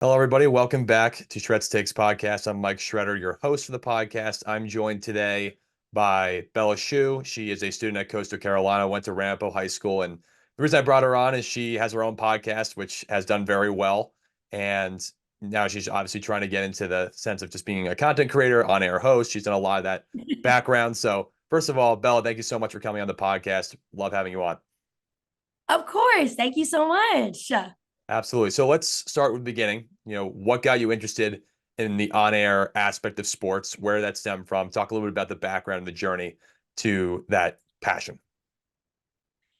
Hello, everybody. Welcome back to Shred's Takes podcast. I'm Mike Shredder, your host for the podcast. I'm joined today by Bella Schuh. She is a student at Coastal Carolina, went to Rampo High School. And the reason I brought her on is she has her own podcast, which has done very well. And now she's obviously trying to get into the sense of just being a content creator, on-air host. She's done a lot of that background. So first of all, Bella, thank you so much for coming on the podcast. Love having you on. Of course. Thank you so much. Absolutely. So let's start with the beginning. What got you interested in the on-air aspect of sports, where that stemmed from? Talk a little bit about the background and the journey to that passion.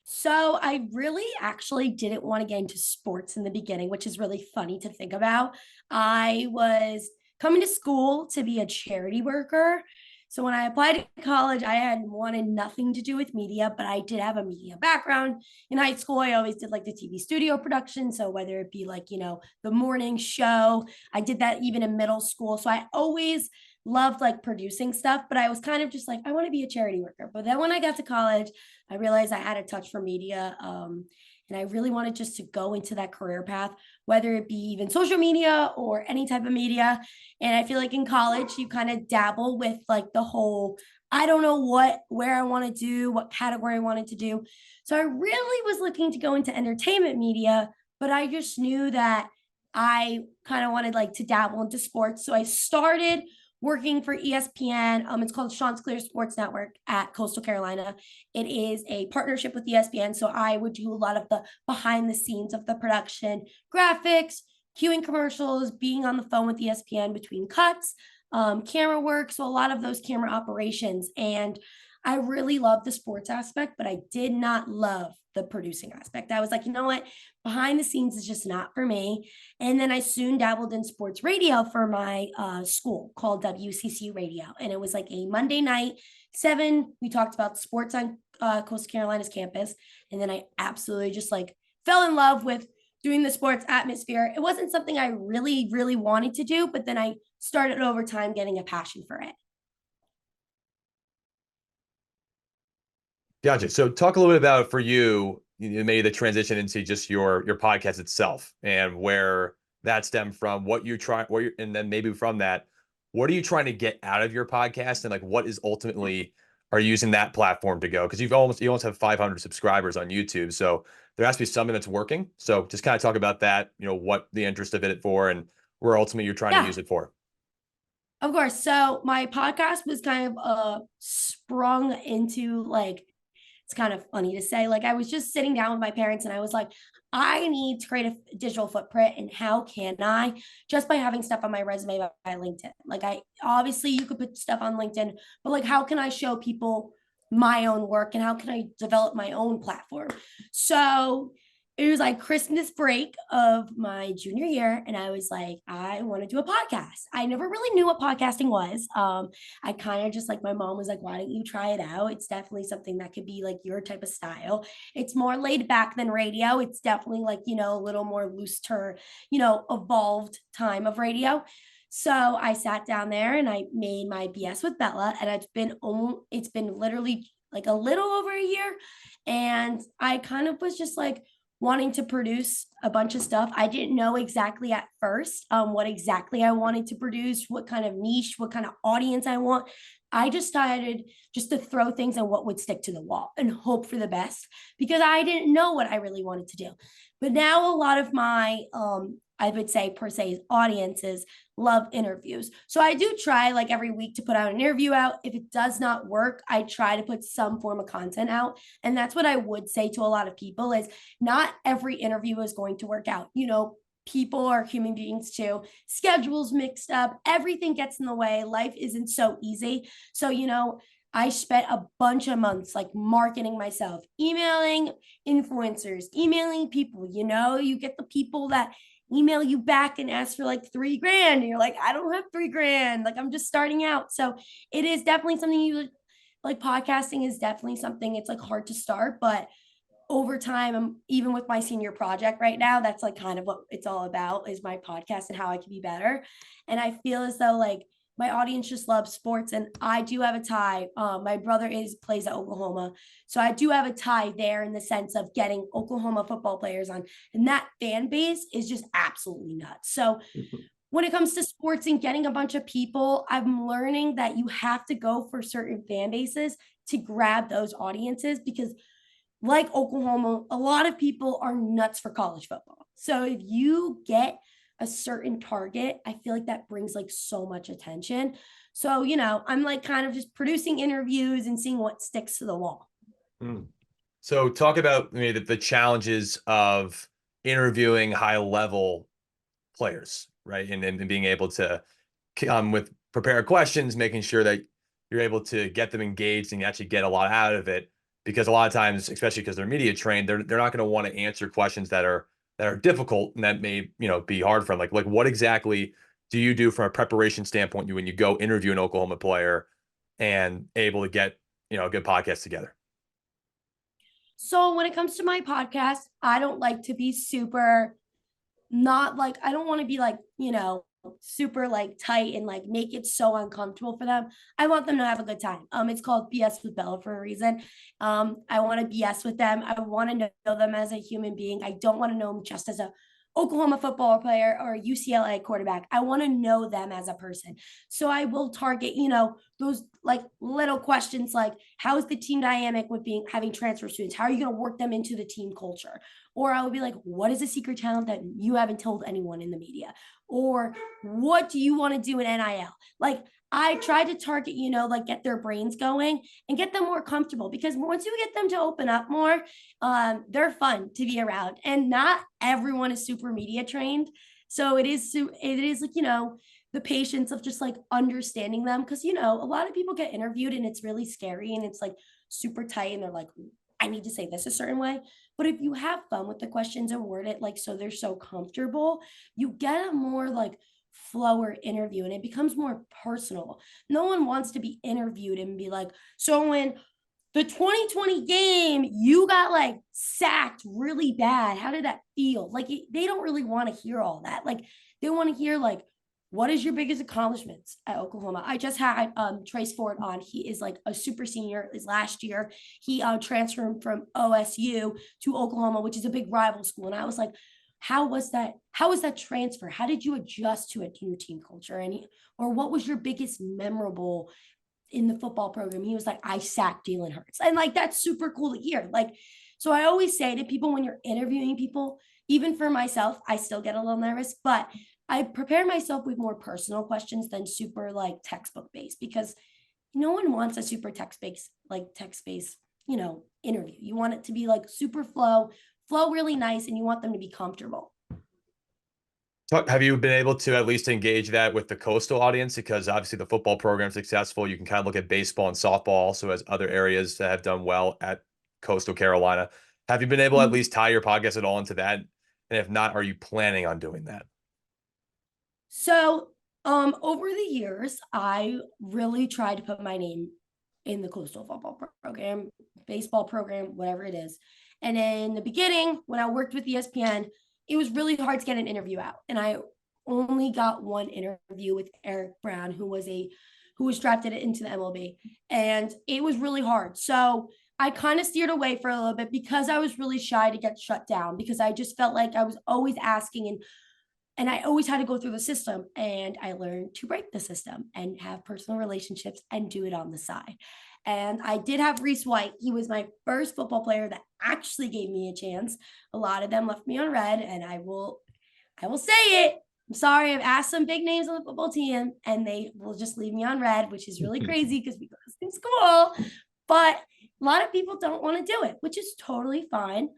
So I really actually didn't want to get into sports in the beginning, which is really funny to think about. I was coming to school to be a charity worker. So when I applied to college, I had wanted nothing to do with media, but I did have a media background. In high school, I always did like the TV studio production. So whether it be like, the morning show, I did that even in middle school. So I always loved like producing stuff, but I was kind of just like, I want to be a charity worker. But then when I got to college, I realized I had a touch for media. And I really wanted just to go into that career path, whether it be even social media or any type of media. And I feel like in college, you kind of dabble with like the whole, I don't know where I want to do, what category I wanted to do. So I really was looking to go into entertainment media, but I just knew that I kind of wanted like to dabble into sports. So I started working for ESPN. It's called Sean's Clear Sports Network at Coastal Carolina. It is a partnership with ESPN. So I would do a lot of the behind the scenes of the production, graphics, cueing commercials, being on the phone with ESPN between cuts, camera work. So a lot of those camera operations. And I really love the sports aspect, but I did not love the producing aspect. I was like, you know what? Behind the scenes is just not for me. And then I soon dabbled in sports radio for my school called WCC Radio. And it was like a Monday night, 7. We talked about sports on Coastal Carolina's campus. And then I absolutely just like fell in love with doing the sports atmosphere. It wasn't something I really, really wanted to do, but then I started over time getting a passion for it. Gotcha. So talk a little bit about for you, maybe the transition into just your podcast itself and where that stemmed from, what you try, and then maybe from that, what are you trying to get out of your podcast, and like what is ultimately are you using that platform to go? Because you almost have 500 subscribers on YouTube, so there has to be something that's working. So just kind of talk about that, what the interest of it for, and where ultimately you're trying to Yeah, use it for. of course. So my podcast was kind of sprung into like, it's kind of funny to say, like I was just sitting down with my parents and I was like, I need to create a digital footprint, and how can I? Just by having stuff on my resume by LinkedIn. Like I obviously you could put stuff on LinkedIn, but like how can I show people my own work and how can I develop my own platform? So it was like Christmas break of my junior year, and I was like, I want to do a podcast. I never really knew what podcasting was. I kind of just like, my mom was like, why don't you try it out? It's definitely something that could be like your type of style. It's more laid back than radio. It's definitely like, a little more loose turn, evolved time of radio. So I sat down there and I made my BS with Bella, and it's been literally like a little over a year. And I kind of was just like wanting to produce a bunch of stuff. I didn't know exactly at first what exactly I wanted to produce, what kind of niche, what kind of audience I want. I just decided just to throw things and what would stick to the wall and hope for the best, because I didn't know what I really wanted to do. But now a lot of my I would say per se audiences love interviews. So I do try like every week to put out an interview out. If it does not work, I try to put some form of content out. And that's what I would say to a lot of people is not every interview is going to work out. People are human beings too. Schedules mixed up, everything gets in the way. Life isn't so easy. So, I spent a bunch of months like marketing myself, emailing influencers, emailing people. You get the people that email you back and ask for like 3 grand. And you're like, I don't have 3 grand. Like, I'm just starting out. So it is definitely something you like. Podcasting is definitely something, it's like hard to start, but over time, even with my senior project right now, that's like kind of what it's all about, is my podcast and how I can be better. And I feel as though like my audience just loves sports, and I do have a tie. My brother is plays at Oklahoma, so I do have a tie there in the sense of getting Oklahoma football players on, and that fan base is just absolutely nuts. So when it comes to sports and getting a bunch of people, I'm learning that you have to go for certain fan bases to grab those audiences because, like Oklahoma, a lot of people are nuts for college football. So if you get a certain target, I feel like that brings like so much attention. So, I'm like kind of just producing interviews and seeing what sticks to the wall. Mm. So talk about the challenges of interviewing high level players, right? And being able to with prepared questions, making sure that you're able to get them engaged and actually get a lot out of it. Because a lot of times, especially because they're media trained, they're not going to want to answer questions that are difficult and that may be hard for them. Like what exactly do you do from a preparation standpoint when you go interview an Oklahoma player and able to get a good podcast together? So when it comes to my podcast, I don't like to be super not like I don't want to be like, super like tight and like make it so uncomfortable for them. I want them to have a good time. It's called BS with Bella for a reason. I want to BS with them. I want to know them as a human being. I don't want to know them just as a Oklahoma football player or a UCLA quarterback. I want to know them as a person. So I will target, those like little questions like how is the team dynamic with being having transfer students? How are you going to work them into the team culture? Or I would be like, what is a secret talent that you haven't told anyone in the media? Or what do you want to do in NIL? Like I try to target, like get their brains going and get them more comfortable because once you get them to open up more, they're fun to be around. And not everyone is super media trained. So it is like, the patience of just like understanding them. Cause a lot of people get interviewed and it's really scary and it's like super tight and they're like, I need to say this a certain way. But if you have fun with the questions and word it like so they're so comfortable, you get a more like flower interview and it becomes more personal. No one wants to be interviewed and be like, so when the 2020 game, you got like sacked really bad. How did that feel? Like they don't really want to hear all that. Like they want to hear like, what is your biggest accomplishments at Oklahoma? I just had Trace Ford on. He is like a super senior. Is last year he transferred from OSU to Oklahoma, which is a big rival school. And I was like, how was that? How was that transfer? How did you adjust to a new team culture? Or what was your biggest memorable in the football program? He was like, I sacked Jalen Hurts. And like, that's super cool to hear. Like, so I always say to people when you're interviewing people, even for myself, I still get a little nervous, but I prepare myself with more personal questions than super like textbook based because no one wants a super text based, interview. You want it to be like super flow really nice, and you want them to be comfortable. Have you been able to at least engage that with the coastal audience? Because obviously the football program's successful. You can kind of look at baseball and softball also as other areas that have done well at coastal Carolina. Have you been able to at least tie your podcast at all into that? And if not, are you planning on doing that? So, over the years, I really tried to put my name in the coastal football program, baseball program, whatever it is. And in the beginning, when I worked with ESPN, it was really hard to get an interview out. And I only got one interview with Eric Brown, who was drafted into the MLB. And it was really hard. So I kind of steered away for a little bit because I was really shy to get shut down because I just felt like I was always asking and I always had to go through the system. And I learned to break the system and have personal relationships and do it on the side. And I did have Reese White. He was my first football player that actually gave me a chance. A lot of them left me on red, and I will say it. I'm sorry. I've asked some big names on the football team, and they will just leave me on red, which is really crazy because we go to the same school. But a lot of people don't want to do it, which is totally fine.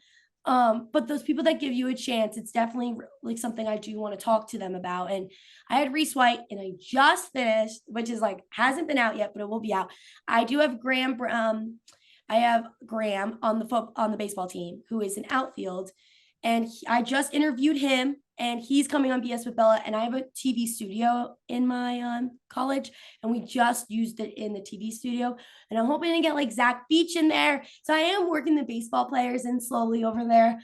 But those people that give you a chance, it's definitely like something I do want to talk to them about. And I had Reese White, and I just finished, which is like hasn't been out yet, but it will be out. I do have Graham. I have Graham on the baseball team, who is an outfield, and I just interviewed him, and he's coming on BS with Bella. And I have a TV studio in my college, and we just used it in the TV studio. And I'm hoping to get like Zach Beach in there. So I am working the baseball players in slowly over there.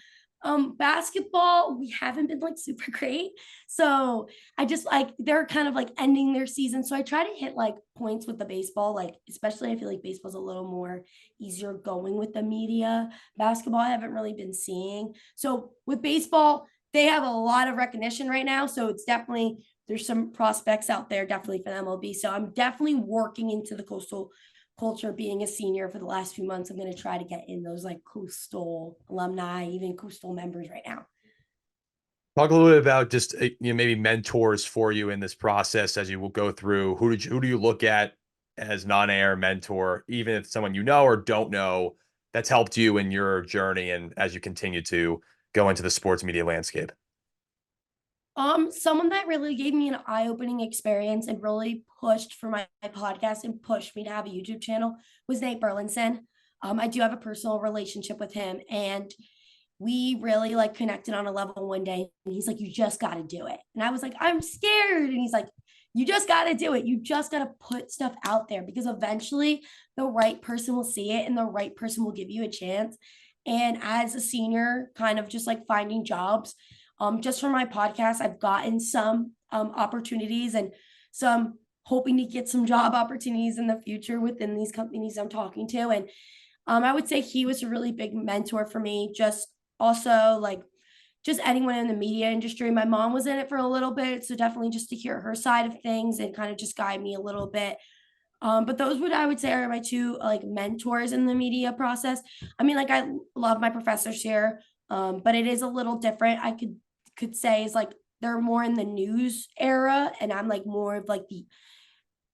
Basketball, we haven't been like super great. So I just like they're kind of like ending their season. So I try to hit like points with the baseball, like especially I feel like baseball's a little more easier going with the media. Basketball, I haven't really been seeing. So with baseball, they have a lot of recognition right now. So it's definitely there's some prospects out there definitely for the MLB. So I'm definitely working into the coastal culture being a senior for the last few months. I'm going to try to get in those like coastal alumni, even coastal members right now. Talk a little bit about just maybe mentors for you in this process as you will go through. Who do you look at as non-air mentor, even if someone you know or don't know that's helped you in your journey and as you continue to go into the sports media landscape? Someone that really gave me an eye-opening experience and really pushed for my podcast and pushed me to have a YouTube channel was Nate Burleson. I do have a personal relationship with him, and we really like connected on a level one day. And he's like, "You just got to do it," and I was like, "I'm scared," and he's like, "You just got to do it. You just got to put stuff out there because eventually the right person will see it and the right person will give you a chance." And as a senior, kind of just like finding jobs just for my podcast, I've gotten some opportunities and some hoping to get some job opportunities in the future within these companies I'm talking to. And I would say he was a really big mentor for me. Just also like just anyone in the media industry. My mom was in it for a little bit, so definitely just to hear her side of things and kind of just guide me a little bit. But those would I would say are my two like mentors in the media process. I mean, like I love my professors here, but it is a little different. I could say is like they're more in the news era, and I'm like more of like the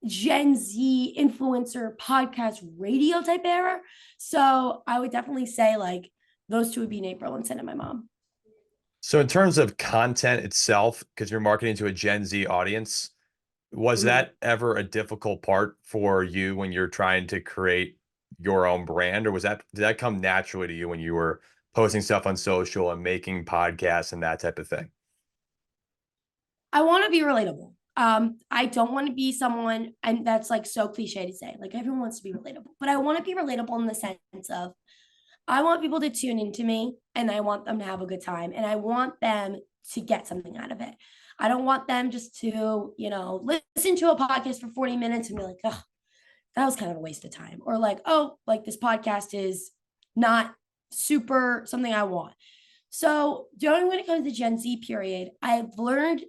Gen Z influencer podcast radio type era. So I would definitely say like those two would be Nate Burleson and my mom. So in terms of content itself, because you're marketing to a Gen Z audience, was Mhm. that ever a difficult part for you when you're trying to create your own brand, or did that come naturally to you when you were posting stuff on social and making podcasts and that type of thing? I want to be relatable. I don't want to be someone, and that's like so cliche to say, like everyone wants to be relatable, but I want to be relatable in the sense of I want people to tune into me and I want them to have a good time and I want them to get something out of it. I don't want them just to, listen to a podcast for 40 minutes and be like, oh, that was kind of a waste of time. Or like, oh, like this podcast is not super something I want. So, during when it comes to Gen Z period, I've learned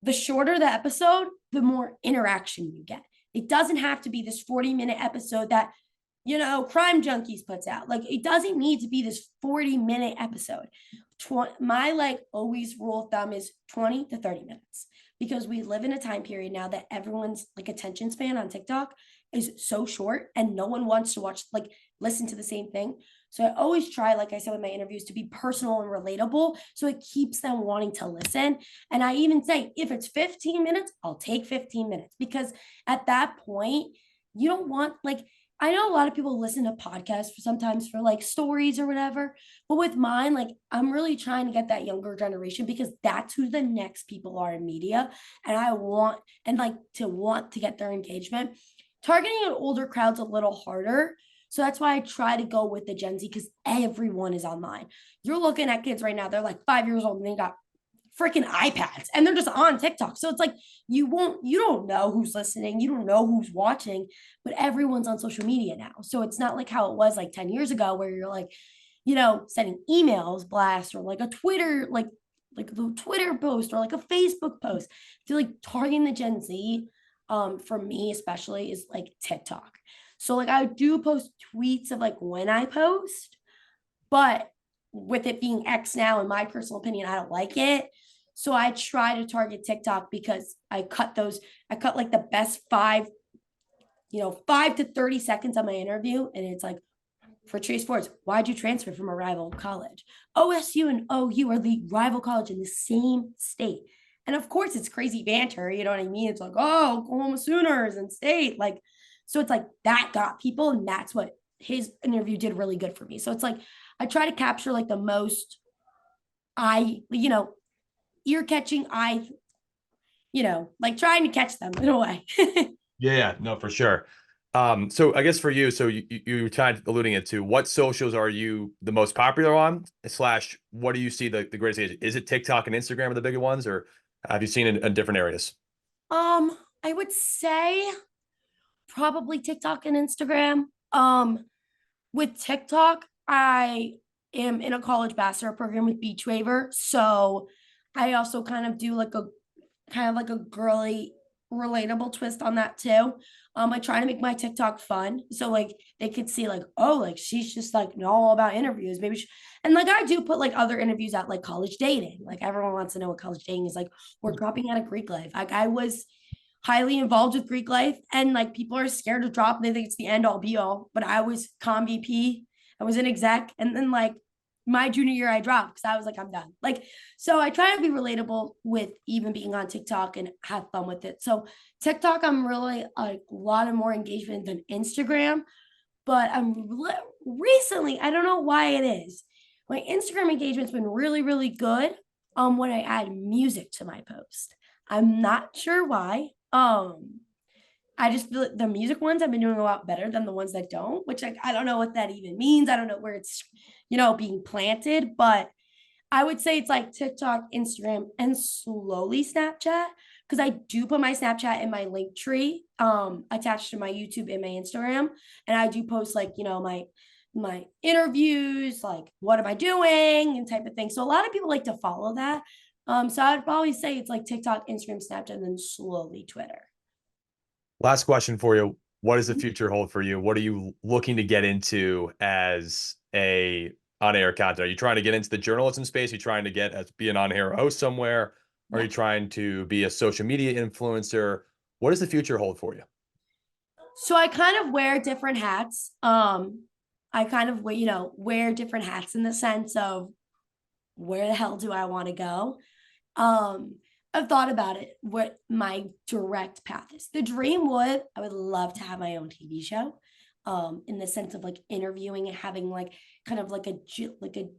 the shorter the episode, the more interaction you get. It doesn't have to be this 40-minute episode that, Crime Junkies puts out. Like, it doesn't need to be this 40-minute episode. My like always rule of thumb is 20 to 30 minutes because we live in a time period now that everyone's like attention span on TikTok is so short and no one wants to watch like listen to the same thing. So I always try, like I said with my interviews, to be personal and relatable. So it keeps them wanting to listen. And I even say, if it's 15 minutes, I'll take 15 minutes because at that point, you don't want like, I know a lot of people listen to podcasts for sometimes for like stories or whatever, but with mine, like I'm really trying to get that younger generation because that's who the next people are in media. And I want and like to want to get their engagement. Targeting an older crowd's a little harder. So that's why I try to go with the Gen Z because everyone is online. You're looking at kids right now, they're like 5 years old and they got freaking iPads and they're just on TikTok. So it's like you don't know who's listening, you don't know who's watching, but everyone's on social media now. So it's not like how it was like 10 years ago where you're like, sending emails blast or like a Twitter like the Twitter post or like a Facebook post. I feel like targeting the Gen Z for me especially is like TikTok. So like I do post tweets of like when I post, but with it being X now, in my personal opinion, I don't like it. So I try to target TikTok because I cut like the best 5 to 30 seconds of my interview. And it's like, for Trey Sports, why'd you transfer from a rival college? OSU and OU are the rival college in the same state. And of course, it's crazy banter. You know what I mean? It's like, oh, Oklahoma Sooners and state. Like, so it's like that got people. And that's what his interview did really good for me. So it's like, I try to capture like the most eye, ear catching eye, like trying to catch them in a way. Yeah, no, for sure. So I guess for you, so you were kind of alluding it to what socials are you the most popular on, slash, what do you see the greatest age? Is it TikTok and Instagram are the bigger ones, or have you seen it in different areas? I would say probably TikTok and Instagram. With TikTok, I am in a college basketball program with Beach Waver. So I also kind of do like a kind of like a girly relatable twist on that too. I try to make my TikTok fun. So like they could see like, oh, like she's just like know all about interviews. And like I do put like other interviews at like college dating. Like everyone wants to know what college dating is like. We're dropping out of Greek life. Like I was highly involved with Greek life, and like people are scared to drop. They think it's the end all be all. But I was com VP. I was an exec, and then like my junior year I dropped because I was like I'm done. Like so I try to be relatable with even being on TikTok and have fun with it. So TikTok I'm really like a lot of more engagement than Instagram, but recently I don't know why it is. My Instagram engagement's been really good when I add music to my post. I'm not sure why. I just feel like the music ones have been doing a lot better than the ones that don't, which I don't know what that even means. I don't know where it's, being planted, but I would say it's like TikTok, Instagram, and slowly Snapchat. Because I do put my Snapchat in my link tree, attached to my YouTube and my Instagram. And I do post like, my interviews, like what am I doing and type of thing. So a lot of people like to follow that. So I'd probably say it's like TikTok, Instagram, Snapchat, and then slowly Twitter. Last question for you. What does the future hold for you? What are you looking to get into as a on-air content? Are you trying to get into the journalism space? Are you trying to get as be an on-air host somewhere? Are you Yeah. trying to be a social media influencer? What does the future hold for you? So I kind of wear different hats. I kind of wear different hats in the sense of where the hell do I want to go? Um, I've thought about it, what my direct path is. The dream I would love to have my own TV show. In the sense of like interviewing and having like kind of like a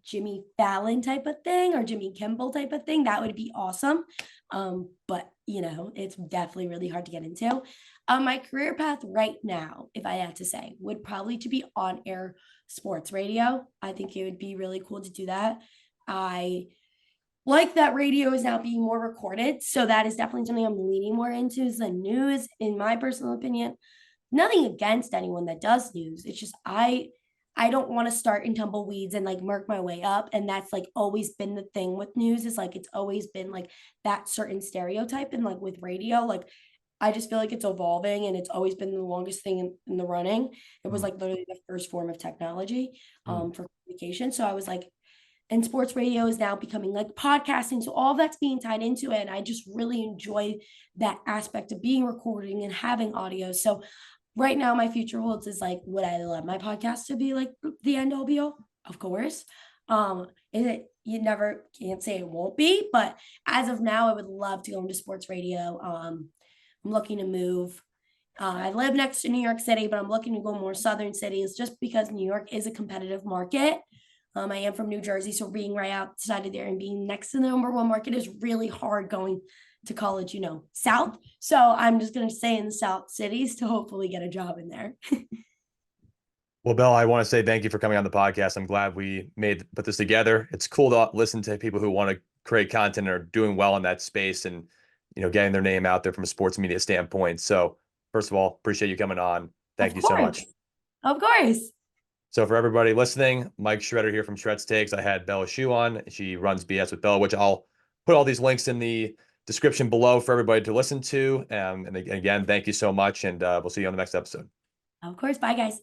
Jimmy Fallon type of thing or Jimmy Kimmel type of thing. That would be awesome. But it's definitely really hard to get into. My career path right now, if I had to say, would probably to be on air sports radio. I think it would be really cool to do that. I like that radio is now being more recorded. So that is definitely something I'm leaning more into is the news, in my personal opinion. Nothing against anyone that does news. It's just I don't want to start in tumbleweeds and like work my way up. And that's like always been the thing with news is like it's always been like that certain stereotype. And like with radio, like I just feel like it's evolving and it's always been the longest thing in the running. It was Mm, like literally the first form of technology mm. for communication. So I was like, and sports radio is now becoming like podcasting. So all that's being tied into it. And I just really enjoy that aspect of being recording and having audio. So right now, my future holds is like, would I love my podcast to be like the end all be all? Of course. Is it, you never can't say it won't be, but as of now, I would love to go into sports radio. I'm looking to move. I live next to New York City, but I'm looking to go more southern cities just because New York is a competitive market. I am from New Jersey, so being right outside of there and being next to the number one market is really hard going to college, south. So I'm just going to stay in the south cities to hopefully get a job in there. Well, Bill, I want to say thank you for coming on the podcast. I'm glad we put this together. It's cool to listen to people who want to create content and are doing well in that space and getting their name out there from a sports media standpoint. So, first of all, appreciate you coming on. Thank Of you so course. much. Of course. So, for everybody listening, Mike Shredder here from Shreds Takes. I had Bella Schuh on. She runs BS with Bella, which I'll put all these links in the description below for everybody to listen to. And again, thank you so much, and we'll see you on the next episode. Of course. Bye, guys.